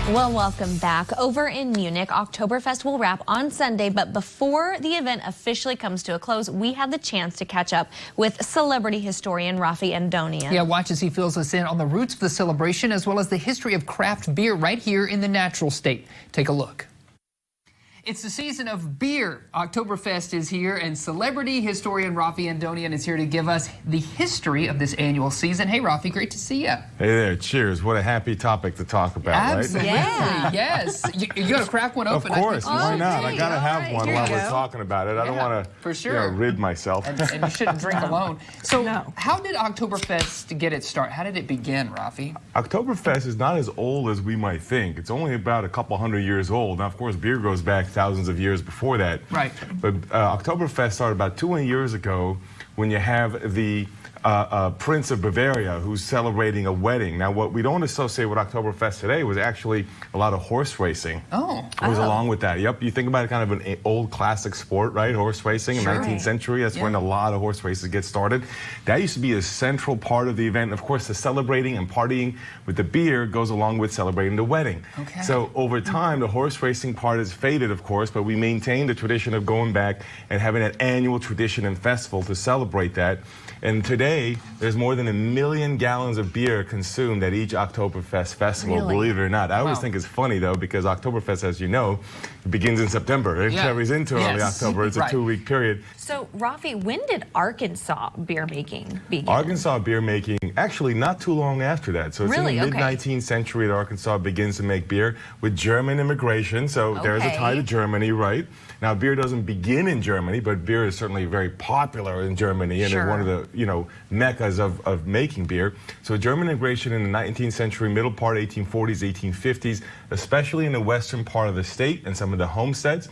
Well, welcome back. Over in Munich, Oktoberfest will wrap on Sunday, but before the event officially comes to a close, we had the chance to catch up with celebrity historian Raffi Andonian. Yeah, watch as he fills us in on the roots of the celebration as well as the history of craft beer right here in the natural state. Take a look. It's the season of beer. Oktoberfest is here, and celebrity historian Raffi Andonian is here to give us the history of this annual season. Hey, Raffi, great to see you. Hey there, cheers. What a happy topic to talk about, Absolutely, Yeah. Yes. You got to crack one open. Of course, why not? I got to have right, one here while you we're go. talking about it. I don't want to for sure. rid myself. And you shouldn't drink alone. So how did Oktoberfest get its start? How did it begin, Raffi? Oktoberfest is not as old as we might think. It's only about a couple hundred years old. Now, of course, beer goes back thousands of years before that. Right. But Oktoberfest started about 200 years ago when you have the Prince of Bavaria who's celebrating a wedding. Now, what we don't associate with Oktoberfest today was actually a lot of horse racing. Oh. It was along with that. Yep, you think about it, kind of an old classic sport, right? Horse racing in the 19th century. That's when a lot of horse races get started. That used to be a central part of the event. Of course, the celebrating and partying with the beer goes along with celebrating the wedding. Okay. So over time, the horse racing part has faded, of course, but we maintain the tradition of going back and having an annual tradition and festival to celebrate that. And today, there's more than 1 million gallons of beer consumed at each Oktoberfest festival, believe it or not. I always think it's funny, though, because Oktoberfest, as you know, begins in September. It carries into early October. It's a 2-week period. So, Raffi, when did Arkansas beer making begin? Arkansas beer making, actually not too long after that. So it's in the mid-19th century that Arkansas begins to make beer with German immigration. So there's a tie to Germany, right? Now, beer doesn't begin in Germany, but beer is certainly very popular in Germany and is one of the, meccas of making beer. So German immigration in the 19th century, middle part, 1840s, 1850s, especially in the western part of the state and some of the homesteads.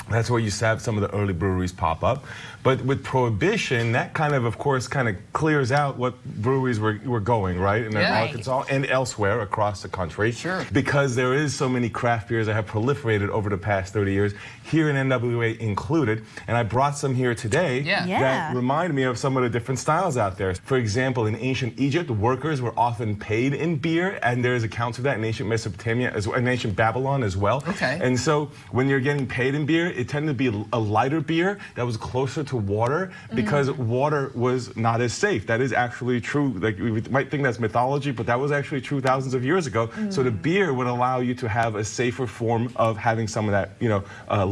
That's where you have some of the early breweries pop up. But with Prohibition, that kind of course, clears out what breweries were going, right? In Arkansas and elsewhere across the country. Sure. Because there is so many craft beers that have proliferated over the past 30 years, here in NWA included. And I brought some here today that remind me of some of the different styles out there. For example, in ancient Egypt, workers were often paid in beer, and there's accounts of that in ancient Mesopotamia, in ancient Babylon as well. Okay. And so when you're getting paid in beer, it tended to be a lighter beer that was closer to water because water was not as safe. That is actually true. Like, we might think that's mythology, but that was actually true thousands of years ago. So the beer would allow you to have a safer form of having some of that,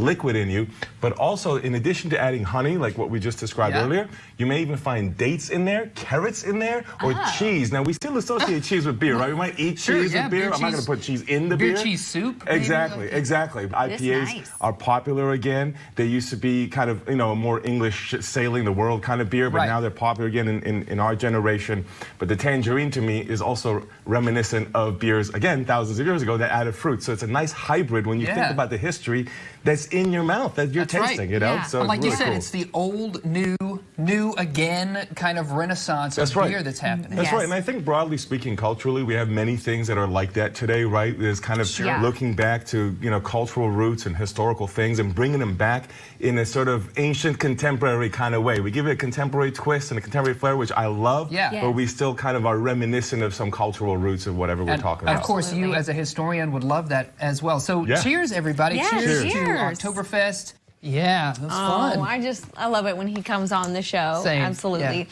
liquid in you. But also, in addition to adding honey, like what we just described earlier, you may even find dates in there, carrots in there, or cheese. Now, we still associate cheese with beer, right? We might eat cheese with beer. I'm not going to put cheese in the beer. Beer cheese soup? Exactly, exactly. IPAs are popular again. They used to be kind of, a more English sailing the world kind of beer, but now they're popular again in our generation. But the tangerine, to me, is also reminiscent of beers, again, thousands of years ago, that added fruit. So it's a nice hybrid when you think about the history that's in your mouth, that you're tasting, So like really you said, cool. it's the old, new again kind of renaissance of beer that's happening. That's right. And I think broadly speaking, culturally, we have many things that are like that today, right? There's kind of looking back to, cultural roots and historical things and bringing them back in a sort of ancient contemporary kind of way. We give it a contemporary twist and a contemporary flair, which I love, but we still kind of are reminiscent of some cultural roots of whatever we're talking about. Of course, you as a historian would love that as well. So cheers, everybody. Cheers to Oktoberfest. Yeah, that's fun. I love it when he comes on the show. Same. Absolutely.